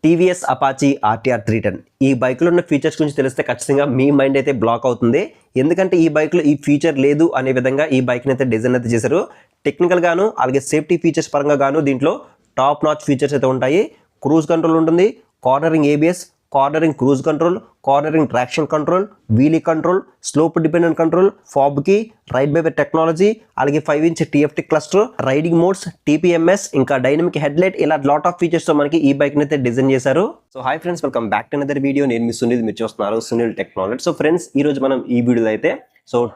TVS Apache RTR 310 ఈ బైక్లో ఉన్న ఫీచర్స్ గురించి తెలిస్తే ఖచ్చితంగా మీ మైండ్ అయితే బ్లాక్ అవుతుంది. ఎందుకంటే ఈ బైక్లో ఈ ఫీచర్ లేదు అనే విధంగా ఈ బైక్ని అయితే డిజైన్ అయితే చేశారు. టెక్నికల్ గాను అలాగే సేఫ్టీ ఫీచర్స్ పరంగా గాను దీంట్లో టాప్ నాచ్ ఫీచర్స్ అయితే ఉంటాయి. క్రూజ్ కంట్రోల్ ఉంటుంది, cornering ABS, cornering cruise control, cornering traction control, wheelie control, slope dependent control, ఫాబ్కి, రైడ్ బై టెక్నాలజీ, అలాగే 5-inch TFT cluster, riding modes, TPMS, ఇంకా డైనమిక్ హెడ్లైట్, ఇలా లాట్ ఆఫ్ ఫీచర్స్ తో మనకి ఈ బైక్ ని అయితే డిజైన్ చేశారు. So hi friends, welcome back to another video. నేను మీ సునీల్, మీరు చూస్తున్నారు సునీల్ టెక్నాలజీ. సో ఫ్రెండ్స్, ఈ రోజు మనం ఈ వీడియోలో అయితే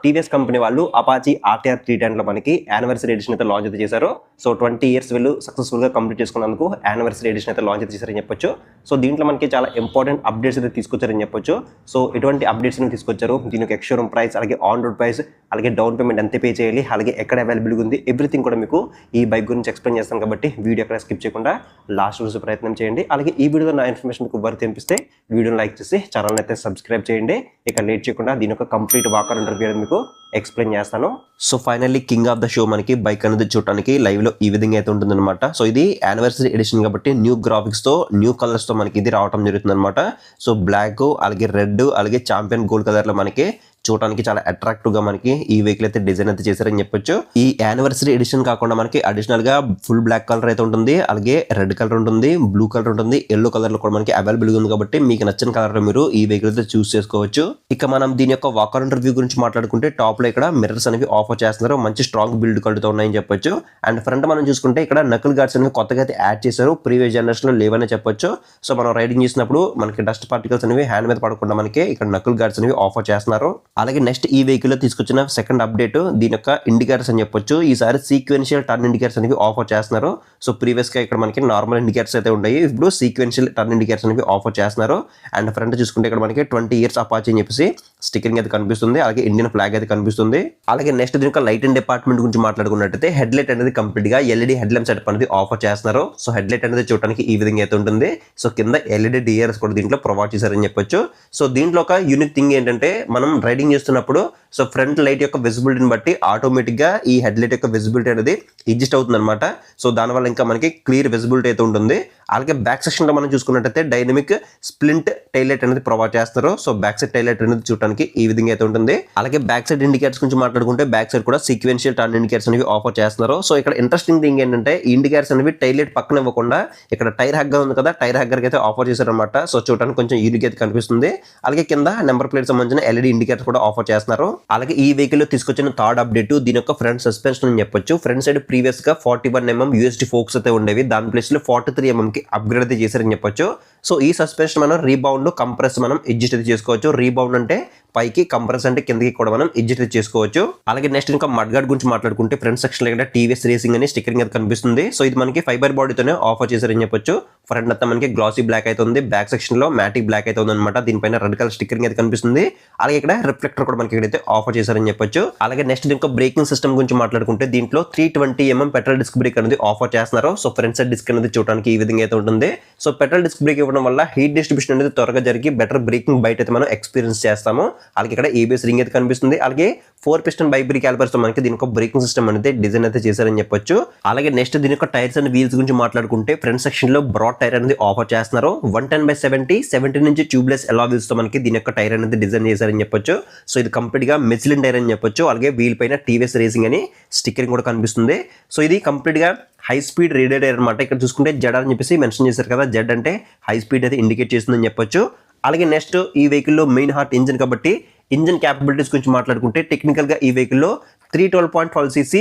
టీవీఎస్ కంపెనీ వాళ్ళు అపాచీ ఆర్టీఆర్ 310 లో మనకి యానివర్సరీ ఎడిషన్ అయితే లాంచ్ అయితే చేశారు. 20 years వీళ్ళు సక్సెస్ఫుల్ గా కంప్లీట్ చేసుకున్నందుకు యానివర్సరీ ఎడిషన్ అయితే లాంచ్ అయితే చేశారని చెప్పొచ్చు. సో దీంట్లో మనకి చాలా ఇంపార్టెంట్ అప్డేట్స్ అయితే తీసుకొచ్చారని చెప్పొచ్చు. సో ఎటువంటి అప్డేట్స్ తీసుకొచ్చారు, దీనికి ఎక్స్ షోరూమ్ ప్రైస్, అలాగే ఆన్ రోడ్ ప్రైస్, అలాగే డౌన్ పేమెంట్ ఎంత పే చేయాలి, అలాగే ఎక్కడ అవైలబుల్గా ఉంది, ఎవ్రీథింగ్ కూడా మీకు ఈ బైక్ గురించి ఎక్స్ప్లెయిన్ చేస్తాను. కాబట్టి వీడియో ఎక్కడ స్కిప్ చేయకుండా లాస్ట్ చూసే ప్రయత్నం చేయండి. అలాగే ఈ వీడియోలో నా ఇన్ఫర్మేషన్ మీకు వర్త్ అనిపిస్తే వీడియోని లైక్ చేసి ఛానల్ అయితే సబ్స్క్రైబ్ చేయండి. ఇక లేట్ చేయకుండా దీని యొక్క కంప్లీట్ వాకర్ ఇంటర్వ్యూ అనేది మీకు ఎక్స్ప్లెయిన్ చేస్తాను. So finally king of the show మనకి బైక్ అనేది చూడడానికి లైవ్ లో ఈ విధంగా అయితే ఉంటుంది అనమాట. సో ఇది యానివర్సరీ ఎడిషన్ కాబట్టి న్యూ గ్రాఫిక్స్ తో, న్యూ కలర్స్ తో మనకి ఇది రావడం జరుగుతుంది అనమాట. సో బ్లాక్, అలాగే రెడ్, అలాగే చాంపియన్ గోల్డ్ కలర్ లో మనకి చూడడానికి చాలా అట్రాక్టివ్ గా మనకి ఈ వెహికల్ అయితే డిజైన్ అయితే చేశారని చెప్పొచ్చు. ఈ యానివర్సరీ ఎడిషన్ కాకుండా మనకి అడిషనల్ గా ఫుల్ బ్లాక్ కలర్ అయితే ఉంటుంది, అలాగే రెడ్ కలర్ ఉంటుంది, బ్లూ కలర్ ఉంటుంది, ఎల్లో కలర్ లో కూడా మనకి అవైలబుల్ గా ఉంది. కాబట్టి మీకు నచ్చిన కలర్ లో మీరు ఈ వెహికల్ అయితే చూస్ చేసుకోవచ్చు. ఇక మనం దీని యొక్క వాకర్ ఇంటర్వ్యూ గురించి మాట్లాడుకుంటే టాప్ లో ఇక్కడ మిర్రర్స్ అనేవి ఆఫర్ చేస్తున్నారు, మంచి స్ట్రాంగ్ బిల్డ్ కలుగుతూ ఉన్నాయని చెప్పొచ్చు. అండ్ ఫ్రంట్ మనం చూసుకుంటే ఇక్కడ నకిల్ గార్డ్స్ అనేవి కొత్తగా అయితే యాడ్ చేశారు, ప్రీవియస్ జనరేషన్ లో లేవనే చెప్పొచ్చు. సో మనం రైడింగ్ చేసినప్పుడు మనకి డస్ట్ పార్టికల్స్ అనేవి హ్యాండ్ మీద పడకుండా మనకి ఇక్కడ నకిల్ గార్డ్స్ అనేవి ఆఫర్ చేస్తున్నారు. అలాగే నెక్స్ట్ ఈ వెహికల్ లో తీసుకొచ్చిన సెకండ్ అప్డేట్ దీని యొక్క ఇండికేటర్స్ అని చెప్పొచ్చు. ఈసారి సీక్వెన్షియల్ టర్న్ ఇండికేటర్స్ అనేవి ఆఫర్ చేస్తున్నారు. సో ప్రీవియస్ గా ఇక్కడ మనకి నార్మల్ ఇండికేటర్స్ అయితే ఉన్నాయి, ఇప్పుడు సీక్వెన్షియల్ టర్న్ ఇండికేటర్స్ అనేవి ఆఫర్ చేస్తున్నారు. అండ్ ఫ్రంట్ చూసుకుంటే ఇక్కడ మనకి 20 years అపాచీ అని చెప్పేసి స్టిక్కరింగ్ అయితే కనిపిస్తుంది, అలాగే ఇండియన్ ఫ్లాగ్ అయితే కనిపిస్తుంది. అలాగే నెక్స్ట్ దీని యొక్క లైట్ అండ్ డిపార్ట్మెంట్ గురించి మాట్లాడుకున్నట్టయితే హెడ్ లైట్ అనేది కంప్లీట్ గా LED హెడ్ ల్యాంప్ సెటప్ అనేది ఆఫర్ చేస్తున్నారు. సో హెడ్ లైట్ అనేది చూడడానికి ఈ విధంగా అయితే ఉంటుంది. సో కింద LED DRS కూడా దీంట్లో ప్రొవైడ్ చేశారని చెప్పొచ్చు. సో దీంట్లో ఒక యూనిక్ థింగ్ ఏంటంటే మనం రైడింగ్ చేస్తున్నప్పుడు సో ఫ్రంట్ లైట్ యొక్క విజిబిలిటీని బట్టి ఆటోమేటిక్ గా ఈ హెడ్ లైట్ యొక్క విజిబిలిటీ అనేది అడ్జస్ట్ అవుతుంది అనమాట. సో దానివల్ల ఇంకా మనకి క్లియర్ విజిబిలిటీ అయితే ఉంటుంది. అలాగే బ్యాక్ సెక్షన్ లో మనం చూసుకున్నట్టయితే డైనమిక్ స్ప్లింట్ టైల్ లైట్ అనేది ప్రొవైడ్ చేస్తారు. So back side tail light అనేది చూడడానికి ఈ విధంగా అయితే ఉంటుంది. అలాగే బ్యాక్ సైడ్ ఇండికేటర్స్ గురించి మాట్లాడుకుంటే బ్యాక్ సైడ్ కూడా సీక్వెన్షియల్ టర్న్ ఇండికేటర్స్ అనేవి ఆఫర్ చేస్తున్నారు. సో ఇక్కడ ఇంట్రెస్టింగ్ థింగ్ ఏంటంటే ఈ ఇండికేటర్స్ అనేవి టైల్ లైట్ పక్కన ఇవ్వకుండా ఇక్కడ టైర్ హగ్గర్ ఉంది కదా, టైర్ హగ్గర్ అయితే ఆఫర్ చేశారనమాట. సో చూడడానికి కొంచెం యూనిక్ అయితే కనిపిస్తుంది. అలాగే కింద నెంబర్ ప్లేట్ సంబంధించిన LED ఇండికేటర్స్ కూడా ఆఫర్ చేస్తున్నారు. అలాగే ఈ వెహికల్ లో తీసుకొచ్చిన థర్డ్ అప్డేట్ దీని యొక్క ఫ్రంట్ సస్పెన్షన్ అని చెప్పొచ్చు. ఫ్రంట్ సైడ్ ప్రీవియస్ గా 41mm USD ఫోక్స్ అయితే ఉండేవి, దాని ప్లేస్ లో 43mm కి అప్గ్రేడ్ అయితే చేశారని చెప్పొచ్చు. సో ఈ సస్పెన్షన్ మనం రీబౌండ్, కంప్రెస్ మనం అడ్జస్ట్ అయితే చేసుకోవచ్చు. రీబౌండ్ అంటే పైకి, కంప్రెస్ అంటే కిందకి కూడా మనం అడ్జస్ట్ చేసుకోవచ్చు. అలాగే నెక్స్ట్ ఇంకా మడ్ గార్డ్ గురించి మాట్లాడుకుంటే ఫ్రంట్ సెక్షన్ లో టీవీఎస్ రేసింగ్ అని స్టిక్కరింగ్ అయితే కనిపిస్తుంది. సో ఇది మనకి ఫైబర్ బాడీతోనే ఆఫర్ చేశారని చెప్పొచ్చు. ఫ్రంట్ అంతా మనకి గ్లాసీ బ్లాక్ అయితే ఉంది, బ్యాక్ సెక్షన్ లో మ్యాటిక్ బ్లాక్ అయితే ఉంది అనమాట. దీనిపైన రెడ్ కలర్ స్టిక్కరింగ్ అయితే కనిపిస్తుంది. అలాగే ఇక్కడ రిఫ్లెక్టర్ కూడా మనకి ఇక్కడైతే ఆఫర్ చేశారని చెప్పొచ్చు. అలాగే నెక్స్ట్ దీనికి బ్రేకింగ్ సిస్టమ్ గురించి మాట్లాడుకుంటే దీంట్లో 320mm పెట్రోల్ డిస్క్ బ్రేక్ అనేది ఆఫర్ చేస్తున్నారు. సో ఫ్రంట్ సైడ్ డిస్క్ అనేది చూడడానికి ఈ విధంగా అయితే ఉంటుంది. సో పెట్రోల్ డిస్క్ బ్రేక్ ఇవ్వడం వల్ల హీట్ డిస్ట్రిబ్యూషన్ అనేది త్వరగా జరిగి బెటర్ బ్రేకింగ్ బయట అయితే మనం ఎక్స్పీరియన్స్ చేస్తాము. అలాగే ఇక్కడ ABS రింగ్ అయితే కనిపిస్తుంది. అలాగే 4 piston బైబ్రీ క్యాలిపర్స్ తో మనకి దీని యొక్క బ్రేకింగ్ సిస్టమ్ అనేది డిజైన్ అయితే చేశారని చెప్పొచ్చు. అలాగే నెక్స్ట్ దీని యొక్క టైర్స్ అండ్ వీల్స్ గురించి మాట్లాడుకుంటే ఫ్రంట్ సెక్షన్ లో బ్రాడ్ టైర్ అనేది ఆఫర్ చేస్తున్నారు. 110/70 నుంచి ట్యూబ్లెస్ ఎలా వీల్స్ తో మనకి దీని యొక్క టైర్ అనేది డిజైన్ చేశారని చెప్పొచ్చు. సో ఇది కంప్లీట్ గా మిచిలిన్ టైర్ అని చెప్పొచ్చు. అలాగే వీల్ పైన TVS రేసింగ్ అని స్టిక్కరింగ్ కూడా కనిపిస్తుంది. సో ఇది కంప్లీట్ గా హై స్పీడ్ రేడియో టైర్ అనమాట. ఇక్కడ చూసుకుంటే జెడ్ అని చెప్పేసి మెన్షన్ చేశారు కదా, జెడ్ అంటే హై స్పీడ్ అయితే ఇండికేట్ చేస్తుందని చెప్పొచ్చు. అలాగే నెక్స్ట్ ఈ వెహికల్ లో మెయిన్ హార్ట్ ఇంజిన్ కాబట్టి ఇంజిన్ క్యాపబిలిటీస్ గురించి మాట్లాడుకుంటే టెక్నికల్ గా ఈ వెహికల్ లో 312.12cc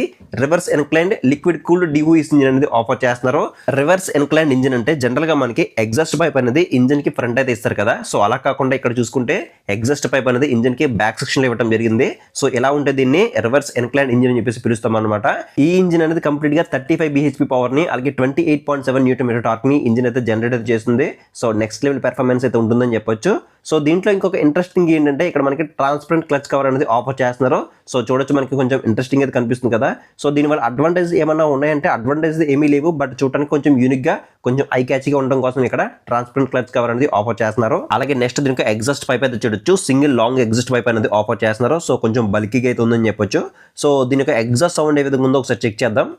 reverse inclined liquid cooled DOEC engine అనేది ఆఫర్ చేస్తున్నారు. రివర్స్ ఎన్క్లైన్డ్ ఇంజిన్ అంటే జనరల్ గా మనకి ఎగ్జాస్ట్ పైప్ అనేది ఇంజిన్ కి ఫ్రంట్ అయితే ఇస్తారు కదా. సో అలా కాకుండా ఇక్కడ చూసుకుంటే ఎగ్జాస్ట్ పైప్ అనేది ఇంజిన్ కి బ్యాక్ సెక్షన్ లో ఇవ్వడం జరిగింది. సో ఎలా ఉంటే దీన్ని రివర్స్ ఎన్క్లైన్డ్ ఇంజిన్ అని చెప్పేసి పిలుస్తాం అనమాట. ఈ ఇంజిన్ అనేది కంప్లీట్ గా 35 bhp పవర్ ని, అలాగే 28.7 Nm టార్క్ ని ఇంజిన్ అయితే జనరేట్ అయితే చేస్తుంది. సో నెక్స్ట్ లెవెల్ పెర్ఫార్మెన్స్ అయితే ఉంటుందని చెప్పొచ్చు. సో దీంట్లో ఇంకొక ఇంట్రెస్టింగ్ ఏంటంటే ఇక్కడ మనకి ట్రాన్స్పరెంట్ క్లచ్ కవర్ అనేది ఆఫర్ చేస్తున్నారు. సో చూడొచ్చు మనకి కొంచెం ఇంట్రెస్టింగ్ అయితే కనిపిస్తుంది కదా. సో దీనివల్ల అడ్వాంటేజ్ ఏమన్నా ఉన్నాయంటే అడ్వాంటేజ్ ఏమీ లేవు, బట్ చూడడానికి కొంచెం యూనిక్ గా, కొంచెం ఐ క్యాచీగా ఉండడం కోసం ఇక్కడ ట్రాన్స్పరెంట్ క్లచ్ కవర్ అనేది ఆఫర్ చేస్తున్నారు. అలాగే నెక్స్ట్ దీనికి ఎగ్జాస్ట్ పైప్ అయితే చూడొచ్చు, సింగిల్ లాంగ్ ఎగ్జాస్ట్ పైప్ అనేది ఆఫర్ చేస్తున్నారు. సో కొంచెం బల్కీగా అయితే ఉందని చెప్పొచ్చు. సో దీని యొక్క ఎగ్జాస్ట్ సౌండ్ ఏ విధంగా ఉందో ఒకసారి చెక్ చేద్దాం.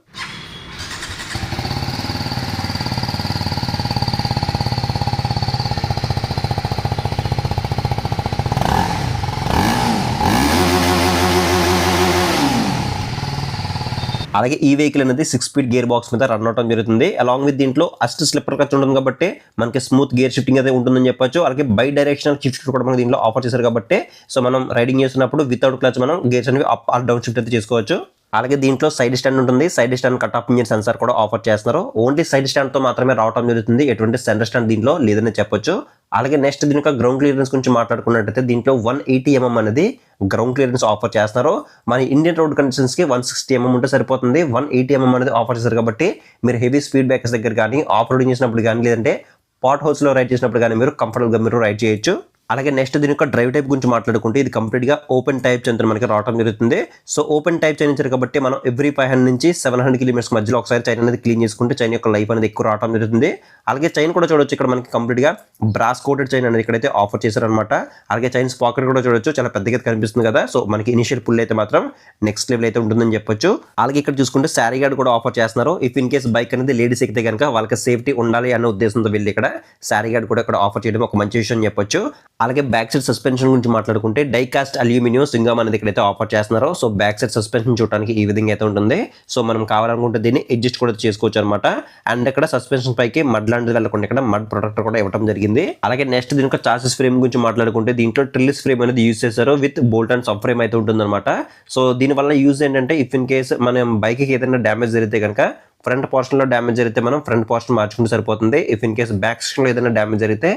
అలాగే ఈ వెహికల్ అనేది 6 స్పీడ్ గేర్ బాక్స్ మీద రన్ అవడం జరుగుతుంది. అలాంగ్ విత్ దీంట్లో అస్ట్ స్లిప్పర్ క్లచ్ ఉంటుంది కాబట్టి మనకి స్మూత్ గేర్ షిఫ్టింగ్ అయితే ఉంటుందని చెప్పొచ్చు. అలాగే బై డైరెక్షనల్ షిఫ్ట్ కూడా మనకి దీంట్లో ఆఫర్ చేశారు కాబట్టి సో మనం రైడింగ్ చేస్తున్నప్పుడు వితౌట్ క్లచ్ మనం గేర్స్ అనేవి అప్ ఆర్ డౌన్ షిఫ్ట్ అయితే చేసుకోవచ్చు. అలాగే దీంట్లో సైడ్ స్టాండ్ ఉంటుంది. Side stand cut off engine sensor కూడా ఆఫర్ చేస్తున్నారు. ఓన్లీ సైడ్ స్టాండ్ తో మాత్రమే రావడం జరుగుతుంది, ఎటువంటి సెంటర్ స్టాండ్ దీంట్లో లేదని చెప్పొచ్చు. అలాగే నెక్స్ట్ దీని యొక్క గ్రౌండ్ క్లియరెన్స్ గురించి మాట్లాడుకున్నట్టయితే దీంట్లో 180 mm అనేది గ్రౌండ్ క్లియరెన్స్ ఆఫర్ చేస్తున్నారు. మన ఇండియన్ రోడ్ కండిషన్స్ కి 160 mm ఉంటే సరిపోతుంది. 180 mm అనేది ఆఫర్ చేశారు కాబట్టి మీరు హెవీ స్పీడ్ బ్రేకర్స్ దగ్గర కానీ ఆఫ్ రోడింగ్ చేసినప్పుడు కానీ లేదంటే పాట్ హౌస్ లో రైడ్ చేసినప్పుడు కానీ మీరు కంఫర్టబుల్ గా మీరు రైడ్ చేయొచ్చు. అలాగే నెక్స్ట్ దీని యొక్క డ్రైవ్ టైప్ గురించి మాట్లాడుకుంటే ఇది కంప్లీట్ గా ఓపెన్ టైప్ చైన్ మనకి రావడం జరుగుతుంది. సో ఓపెన్ టైప్ చైన్ ఇచ్చారు కాబట్టి మనం ఎవ్రీ 500 నుంచి 700 కిలోమీటర్స్ మధ్యలో ఒకసారి చైన్ అనేది క్లీన్ చేసుకుంటే చైన్ యొక్క లైఫ్ అనేది ఎక్కువ రావడం జరుగుతుంది. అలాగే చైన్ కూడా చూడొచ్చు, ఇక్కడ మనకి కంప్లీట్ గా బ్రాస్ కోటెడ్ చైన్ అనేది ఇక్కడైతే ఆఫర్ చేశారనమాట. అలాగే చైన్స్ పాకెట్ కూడా చూడొచ్చు, చాలా పెద్దగా కనిపిస్తుంది కదా. సో మనకి ఇనిషియల్ పుల్ అయితే మాత్రం నెక్స్ట్ లెవెల్ అయితే ఉంటుందని చెప్పొచ్చు. అలాగే ఇక్కడ చూసుకుంటే శారీ గార్డ్ కూడా ఆఫర్ చేస్తున్నారు. ఇఫ్ ఇన్ కేస్ బైక్ అనేది లేడీస్ ఎక్కితే కనుక వాళ్ళకి సేఫ్టీ ఉండాలి అన్న ఉద్దేశంతో వెళ్ళి ఇక్కడ శారీ గార్డ్ కూడా ఇక్కడ ఆఫర్ చేయడం ఒక మంచి విషయం చెప్పొచ్చు. అలాగే బ్యాక్ సైడ్ సస్పెన్షన్ గురించి మాట్లాడుకుంటే డైకాస్ట్ అల్యూమినియం సింగమ్ అనేది ఇక్కడైతే ఆఫర్ చేస్తున్నారు. సో బ్యాక్ సైడ్ సస్పెన్షన్ చూడడానికి ఈ విధంగా అయితే ఉంటుంది. సో మనం కావాలనుకుంటే దీన్ని అడ్జస్ట్ కూడా చేసుకోవచ్చు అనమాట. అండ్ ఇక్కడ సస్పెన్షన్ పైకి మడ్ లాంటిది వెళ్ళకుండా ఇక్కడ మడ్ ప్రొటెక్టర్ కూడా ఇవ్వడం జరిగింది. అలాగే నెక్స్ట్ దీని యొక్క చాసిస్ ఫ్రేమ్ గురించి మాట్లాడుకుంటే దీంట్లో ట్రిల్లిస్ ఫ్రేమ్ అనేది యూజ్ చేశారు with bolt and sub frame అయితే ఉంటుంది అనమాట. సో దీని వల్ల యూజ్ ఏంటంటే ఇఫ్ ఇన్ కేస్ మనం బైక్ కి ఏదైనా డ్యామేజ్ జరిగితే కనుక ఫ్రంట్ పోర్షన్ లో డ్యామేజ్ జరిగితే మనం ఫ్రంట్ పోర్షన్ మార్చుకుంటే సరిపోతుంది. If in case back section లో ఏదైనా డ్యామేజ్ జరిగితే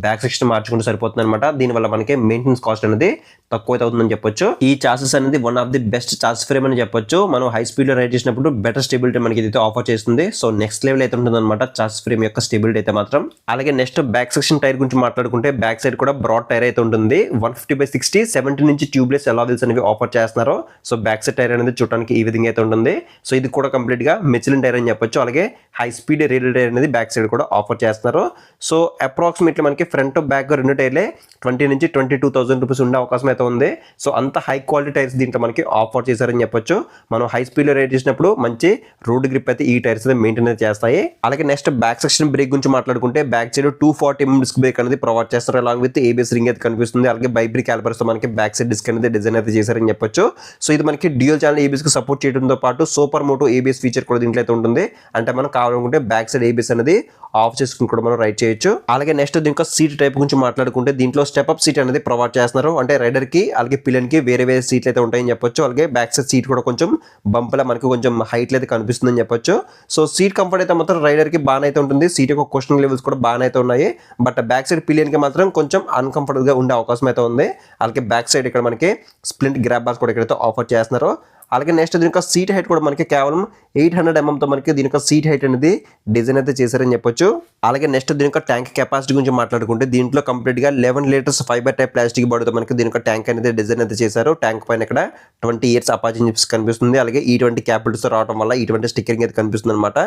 బ్యాక్ సెక్షన్ మార్చుకుంటే సరిపోతుంది అనమాట. దీనివల్ల మనకి మెయింటెనెన్స్ కాస్ట్ అనేది తక్కువ అవుతుందని చెప్పొచ్చు. ఈ చాసెస్ అనేది one of the best chassis frame అని చెప్పొచ్చు. మనం హై స్పీడ్ లో రైడ్ చేసినప్పుడు బెటర్ స్టెబిలిటీ మనకి అయితే ఆఫర్ చేస్తుంది. సో నెక్స్ట్ లెవెల్ అయితే ఉంటుంది అనమాట చాసెస్ ఫ్రేమ్ యొక్క స్టెబిలిటీ అయితే మాత్రం. అలాగే నెక్స్ట్ బ్యాక్ సెక్షన్ టైర్ గురించి మాట్లాడుకుంటే బ్యాక్ సైడ్ కూడా బ్రాడ్ టైర్ అయితే ఉంటుంది. 150/60 70 నుంచి ట్యూబ్లెస్ అలావిల్స్ అనేవి ఆఫర్ చేస్తున్నారు. సో బ్యాక్ సైడ్ టైర్ అనేది చూడడానికి ఈ విధంగా అయితే ఉంటుంది. సో ఇది కూడా కంప్లీట్ గా మిచిలిన్ టైర్ అని చెప్పొచ్చు. అలాగే హై స్పీడ్ రేడియల్ టైర్ అనేది బ్యాక్ సైడ్ కూడా ఆఫర్ చేస్తున్నారు. సో అప్రాక్సిమేట్లీ మనకి ఫ్రంట్ బ్యాక్ రెండు టైర్లే 20 నుంచి 22,000 రూపీస్ ఉండే అవకాశం అయితే ఉంది. సో అంత హై క్వాలిటీ టైర్స్ దీంట్లో మనకి ఆఫర్ చేశారని చెప్పొచ్చు. మనం హై స్పీడ్ లో రైడ్ చేసినప్పుడు మంచి రోడ్ గ్రిప్ అయితే ఈ టైర్స్ అయితే మెయింటైన్ చేస్తాయి. అలాగే నెక్స్ట్ బ్యాక్ సెక్షన్ బ్రేక్ గురించి మాట్లాడుకుంటే back side 240 mm disc brake అనేది ప్రొవైడ్ చేస్తారు. అలాగే విత్ ABS రింగ్ అయితే కనిపిస్తుంది. అలాగే బైబ్రీ క్యాలిపర్స్ తో మనకి బ్యాక్ సైడ్ డిస్క్ అనేది డిజైన్ అయితే చేశారని చెప్పొచ్చు. సో ఇది మనకి డ్యూయల్ ఛానల్ ABS కి సపోర్ట్ చేయడంతో పాటు సూపర్ మోటో ABS ఫీచర్ కూడా దీంట్లో అయితే ఉంటుంది. అంటే మనం కావాలనుకుంటే బ్యాక్ సైడ్ ABS అనేది ఆఫ్ చేసుకుని కూడా మనం రైడ్ చేయొచ్చు. అలాగే నెక్స్ట్ దీనికి సీట్ టైప్ గురించి మాట్లాడుకుంటే దీంట్లో స్టెప్ అప్ సీట్ అనేది ప్రొవైడ్ చేస్తున్నారు. అంటే రైడర్ కి అలాగే పిల్లన్ కి వేరే వేరే సీట్లు అయితే ఉంటాయని చెప్పొచ్చు. అలాగే బ్యాక్ సైడ్ సీట్ కూడా కొంచెం బంప్లా మనకి కొంచెం హైట్ అయితే కనిపిస్తుందని చెప్పొచ్చు. సో సీట్ కంఫర్ట్ అయితే మాత్రం రైడర్ కి బాగానే అయితే ఉంటుంది. సీట్ యొక్క క్వశ్చన్ లెవెల్స్ కూడా బాగానే అయితే ఉన్నాయి. బట్ బ్యాక్ సైడ్ పిలియన్ కి మాత్రం కొంచెం అన్కంఫర్టబుల్ గా ఉండే అవకాశం అయితే ఉంది. అలాగే బ్యాక్ సైడ్ ఇక్కడ మనకి స్ప్లింట్ గ్రాబ్ బార్స్ కూడా ఇక్కడైతే ఆఫర్ చేస్తున్నారు. అలాగే నెక్స్ట్ దీని యొక్క సీట్ హైట్ కూడా మనకి కేవలం 800 mm తో మనకి దీని యొక్క సీట్ హైట్ అనేది డిజైన్ అయితే చేశారని చెప్పొచ్చు. అలాగే నెక్స్ట్ దీని యొక్క ట్యాంక్ కెపాసిటీ గురించి మాట్లాడుకుంటే దీంట్లో కంప్లీట్ గా 11 లీటర్స్ ఫైబర్ టైప్ ప్లాస్టిక్ బాడీతో మనకి దీని యొక్క ట్యాంక్ అనేది డిజైన్ అయితే చేశారు. ట్యాంక్ పైన ఇక్కడ 20 years అపాచీ చిప్స్ కనిపిస్తుంది. అలాగే E20 క్యాపిటల్స్ తో రావడం వల్ల E20 స్టిక్కరింగ్ అయితే కనిపిస్తుంది అనమాట.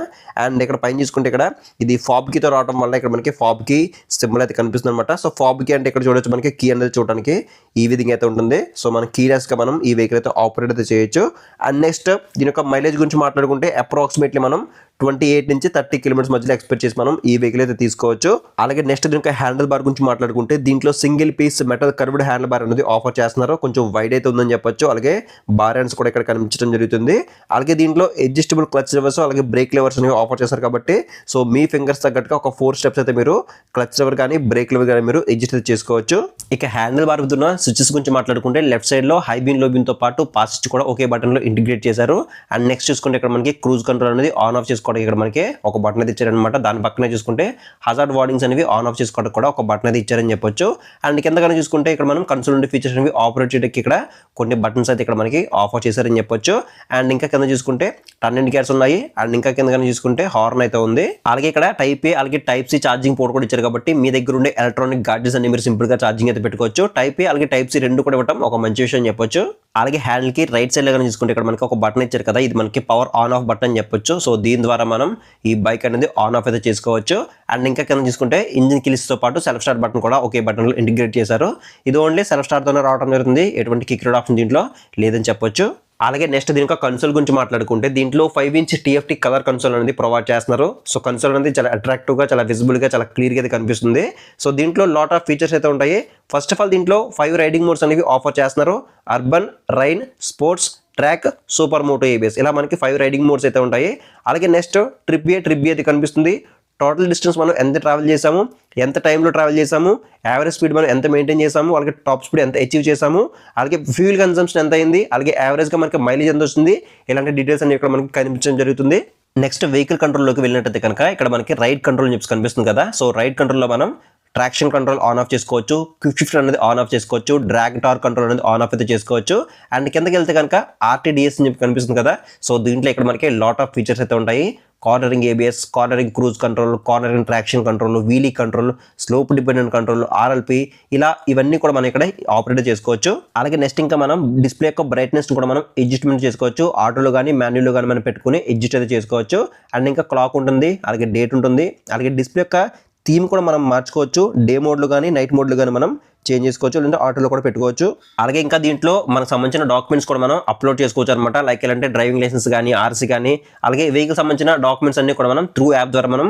అండ్ ఇక్కడ పైన చూసుకుంటే ఇక్కడ ఇది ఫాబ్ కీ తో రావడం వల్ల ఇక్కడ మనకి ఫాబ్ కీ సింబల్ అయితే కనిపిస్తుంది అనమాట. సో ఫాబ్ కీ అంటే ఇక్కడ చూడొచ్చు మనకి కీ అనేది చూడడానికి ఈ విధంగా అయితే ఉంటుంది. సో మన కీలెస్ గా మనం ఈ వెహికల్ అయితే ఆపరేట్ అయితే చేయొచ్చు. అండ్ నెక్స్ట్ దీని యొక్క మైలేజ్ గురించి మాట్లాడుకుంటే అప్రాక్సిమేట్లీ మనం 28 నుంచి 30 కిలోమీటర్స్ మధ్యలో ఎక్స్పెక్ట్ చేసి మనం ఈ వెహికల్ అయితే తీసుకోవచ్చు. అలాగే నెక్స్ట్ దీని యొక్క హ్యాండిల్ బార్ గురించి మాట్లాడుకుంటే దీంట్లో single piece metal curved handle bar అనేది ఆఫర్ చేస్తున్నారు. కొంచెం వైడ్ అయితే ఉందని చెప్పొచ్చు. అలాగే బార్ హ్యాండ్స్ కూడా ఇక్కడ కనిపించడం జరుగుతుంది. అలాగే దీంట్లో అడ్జస్టబుల్ క్లచ్ లెవర్స్ అలాగే బ్రేక్ లెవర్స్ అనేవి ఆఫర్ చేస్తారు కాబట్టి సో మీ ఫింగర్స్ తగ్గట్టుగా ఒక 4 స్టెప్స్ అయితే మీరు క్లచ్ లెవర్ కానీ బ్రేక్ లెవర్ కానీ మీరు అడ్జస్ట్ చేసుకోవచ్చు. ఇక హ్యాండిల్ బార్ ఉన్న స్విచెస్ గురించి మాట్లాడుకుంటే లెఫ్ట్ సైడ్ లో హై బీన్ లో బీన్ తో పాటు పాస్ స్విచ్ కూడా ఒకే బటన్ లో ఇంటిగ్రేట్ చేశారు. అండ్ నెక్స్ట్ చూసుకుంటే ఇక్కడ మనకి క్రూజ్ కంట్రోల్ అనేది ఆన్ ఆఫ్ చేసుకోవడానికి ఇక్కడ మనకి ఒక బటన్ అయితే ఇచ్చారనమాట. దాని పక్కనే చూసుకుంటే హజార్డ్ వార్నింగ్స్ అనేవి ఆన్ ఆఫ్ చేసుకోవడానికి కూడా ఒక బటన్ అయితే ఇచ్చారని చెప్పొచ్చు. అండ్ కిందకనే చూసుకుంటే ఇక్కడ మనం కన్సోల్ నుండి ఫీచర్స్ అనేవి ఆపరేట్ చేయడానికి ఇక్కడ కొన్ని బటన్స్ అయితే ఇక్కడ మనకి ఆఫర్ చేశారని చెప్పొచ్చు. అండ్ ఇంకా కింద చూసుకుంటే టర్న్ ఇండికేటర్స్ ఉన్నాయి. అండ్ ఇంకా కిందకనే చూసుకుంటే హార్న్ అయితే ఉంది. అలాగే ఇక్కడ టైప్ ఏ అలాగే టైప్ సి ఛార్జింగ్ పోర్ట్ కూడా ఇచ్చారు కాబట్టి మీ దగ్గర ఉండే ఎలక్ట్రానిక్ గాడ్జెట్స్ అన్ని మీరు సింపుల్ గా ఛార్జింగ్ అయితే పెట్టుకోవచ్చు. టైప్ ఏ అలాగే టైప్ సి రెండు కూడా ఇవ్వడం ఒక మంచి విషయం చెప్పొచ్చు. అలాగే హ్యాండిల్ కి రైట్ సైడ్ లో చూసుకుంటే ఇక్కడ మనకి ఒక బటన్ ఇచ్చారు కదా, ఇది మనకి పవర్ ఆన్ ఆఫ్ బటన్ చెప్పొచ్చు. సో దీని ద్వారా మనం ఈ బైక్ అనేది ఆన్ ఆఫ్ అయితే చేసుకోవచ్చు. అండ్ ఇంకా కింద చూసుకుంటే ఇంజిన్ కిల్స్ తో పాటు సెల్ఫ్ స్టార్ట్ బటన్ కూడా ఒకే బటన్ లో ఇంటిగ్రేట్ చేశారు. ఇది ఓన్లీ సెల్ఫ్ స్టార్ట్ తోనే రావడం జరుగుతుంది. ఎటువంటి కిక్ రీడ్ ఆప్షన్ దీంట్లో లేదని చెప్పొచ్చు. అలాగే నెక్స్ట్ దీని యొక్క కన్సోల్ గురించి మాట్లాడుకుంటే దీంట్లో 5-inch TFT కలర్ కన్సోల్ అనేది ప్రొవైడ్ చేస్తున్నారు. సో కన్సోల్ అనేది చాలా అట్రాక్టివ్ గా చాలా విజిబుల్ గా చాలా క్లియర్ గా అయితే కనిపిస్తుంది. సో దీంట్లో లాట్ ఆఫ్ ఫీచర్స్ అయితే ఉంటాయి. ఫస్ట్ ఆఫ్ ఆల్ దీంట్లో 5 రైడింగ్ మోడ్స్ అనేవి ఆఫర్ చేస్తున్నారు. Urban, rain, sports, track, super moto ABS, ఇలా మనకి 5 రైడింగ్ మోడ్స్ అయితే ఉంటాయి. అలాగే నెక్స్ట్ ట్రిప్ బి అయితే కనిపిస్తుంది. టోటల్ డిస్టెన్స్ మనం ఎంత ట్రావెల్ చేసాము, ఎంత టైంలో ట్రావెల్ చేసాము, యావరేజ్ స్పీడ్ మనం ఎంత మెయింటైన్ చేసాము, అలాగే టాప్ స్పీడ్ ఎంత అచీవ్ చేసాము, అలాగే ఫ్యూల్ కన్సంప్షన్ ఎంత అయింది, అలాగే యావరేజ్గా మనకి మైలేజ్ ఎంత వస్తుంది, ఇలాంటి డీటెయిల్స్ అన్ని ఇక్కడ మనకి కనిపించడం జరుగుతుంది. నెక్స్ట్ వెహికల్ కంట్రోల్లోకి వెళ్ళినట్టయితే కనుక ఇక్కడ మనకి రైడ్ కంట్రోల్ చెప్పి కనిపిస్తుంది కదా. సో రైడ్ కంట్రోల్లో మనం ట్రాక్షన్ కంట్రోల్ ఆన్ ఆఫ్ చేసుకోవచ్చు, క్విక్ షిఫ్ట్ అనేది ఆన్ ఆఫ్ చేసుకోవచ్చు, డ్రాగ్ టార్క్ కంట్రోల్ అనేది ఆన్ ఆఫ్ అయితే చేసుకోవచ్చు. అండ్ కిందకి వెళ్తే కనుక ఆర్టీడీఎస్ అని చెప్పి కనిపిస్తుంది కదా. సో దీంట్లో ఇక్కడ మనకి లాట్ ఆఫ్ ఫీచర్స్ అయితే ఉంటాయి. Cornering ABS, cornering cruise control, cornering traction control, wheelie control, slope dependent control, RLP, ఇలా ఇవన్నీ కూడా మనం ఇక్కడ ఆపరేట్ చేసుకోవచ్చు. అలాగే నెక్స్ట్ ఇంకా మనం డిస్ప్లే యొక్క బ్రైట్నెస్ కూడా మనం అడ్జస్ట్మెంట్ చేసుకోవచ్చు. ఆటోలో కానీ మాన్యువల్లో కానీ మనం పెట్టుకుని అడ్జస్ట్ అయితే చేసుకోవచ్చు. అండ్ ఇంకా క్లాక్ ఉంటుంది, అలాగే డేట్ ఉంటుంది, అలాగే డిస్ప్లే యొక్క థీమ్ కూడా మనం మార్చుకోవచ్చు. డే మోడ్లో కానీ నైట్ మోడ్లో కానీ మనం చేంజ్ చేసుకోవచ్చు, లేదంటే ఆటోలో కూడా పెట్టుకోవచ్చు. అలాగే ఇంకా దీంట్లో మనకు సంబంధించిన డాక్యుమెంట్స్ కూడా మనం అప్లోడ్ చేసుకోవచ్చు అనమాట. లైక్ ఎలాంటి డ్రైవింగ్ లైసెన్స్ కానీ, ఆర్సీ కానీ, అలాగే వెహికల్ సంబంధించిన డాక్యుమెంట్స్ అన్ని కూడా మనం త్రూ యాప్ ద్వారా మనం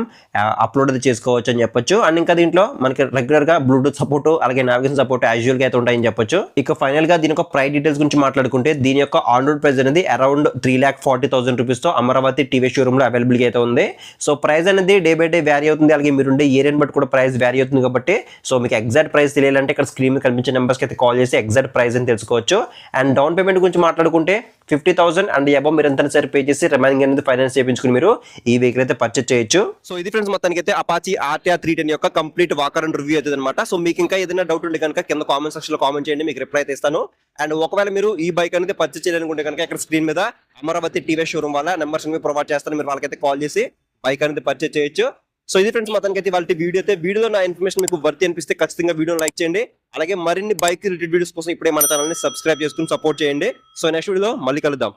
అప్లోడ్ అయితే చేసుకోవచ్చు అని చెప్పొచ్చు. అండ్ ఇంకా దీంట్లో మనకి రెగ్యులర్గా బ్లూటూత్ సపోర్ట్, అలాగే నావిగేషన్ సపోర్ట్ యాజువల్గా అయితే ఉంటాయని చెప్పొచ్చు. ఇక ఫైనల్గా దీని యొక్క ప్రైస్ డీటెయిల్స్ గురించి మాట్లాడుకుంటే దీని యొక్క ఆన్ రోడ్ ప్రైస్ అనేది అరౌండ్ 3,40,000 రూపీస్తో అమరావతి టీవీ షోరూమ్లో అవైలబుల్గా అయితే ఉంది. సో ప్రైస్ అనేది డే బై డే వ్యారీ అవుతుంది, అలాగే మీరుండే ఏరియాని బట్టి కూడా ప్రైస్ వ్యారీ అవుతుంది. కాబట్టి సో మీకు ఎగ్జాక్ట్ ప్రైస్ తెలియాలంటే ఇక్కడ స్క్రీన్ మీద కనిపించే నెంబర్స్కి అయితే కాల్ చేసి ఎగ్జాక్ట్ ప్రైస్ అని తెలుసుకోవచ్చు. అండ్ డౌన్ పేమెంట్ గురించి మాట్లాడుకుంటే 50,000 అండ్ అబౌవ్ మీరు ఎంత సరే పే చేసి రిమైనింగ్ అనేది ఫైనాన్స్ చేయించుకుని మీరు ఈ వెహికల్ అయితే పర్చేస్ చేయొచ్చు. సో ఇది ఫ్రెండ్స్ మొత్తానికి అయితే అపాచీ RTR 310 యొక్క కంప్లీట్ వాకర్ అండ్ రివ్యూ అవుతుంది అనమాట. సో మీకు ఇంకా ఏదైనా డౌట్ ఉంటే కనుక కింద కామెంట్ సెక్షన్ లో కామెంట్ చేయండి, మీకు రిప్లై అయితే ఇస్తాను. అండ్ ఒకవేళ మీరు ఈ బైక్ అనేది పర్చేస్ చేయాలనుకుంటే కనుక ఇక్కడ స్క్రీన్ మీద అమరావతి టీవీ షోరూమ్ వాళ్ళ నెంబర్స్ ప్రొవైడ్ చేస్తాను, మీరు వాళ్ళకైతే కాల్ చేసి బైక్ అనేది పర్చేస్ చేయొచ్చు. సో ఇది ఫ్రెండ్స్ మొత్తానికి అయితే వాళ్ళ వీడియోలో నా ఇన్ఫర్మేషన్ మీకు వర్త్ అనిపిస్తే ఖచ్చితంగా వీడియోని లైక్ చేయండి. అలాగే మరిన్ని బైక్ రిలేటెడ్ వీడియోస్ కోసం ఇప్పుడే మన ఛానల్ని సబ్స్క్రైబ్ చేసుకుని సపోర్ట్ చేయండి. సో నెక్స్ట్ వీడియోలో మళ్ళీ కలుద్దాం.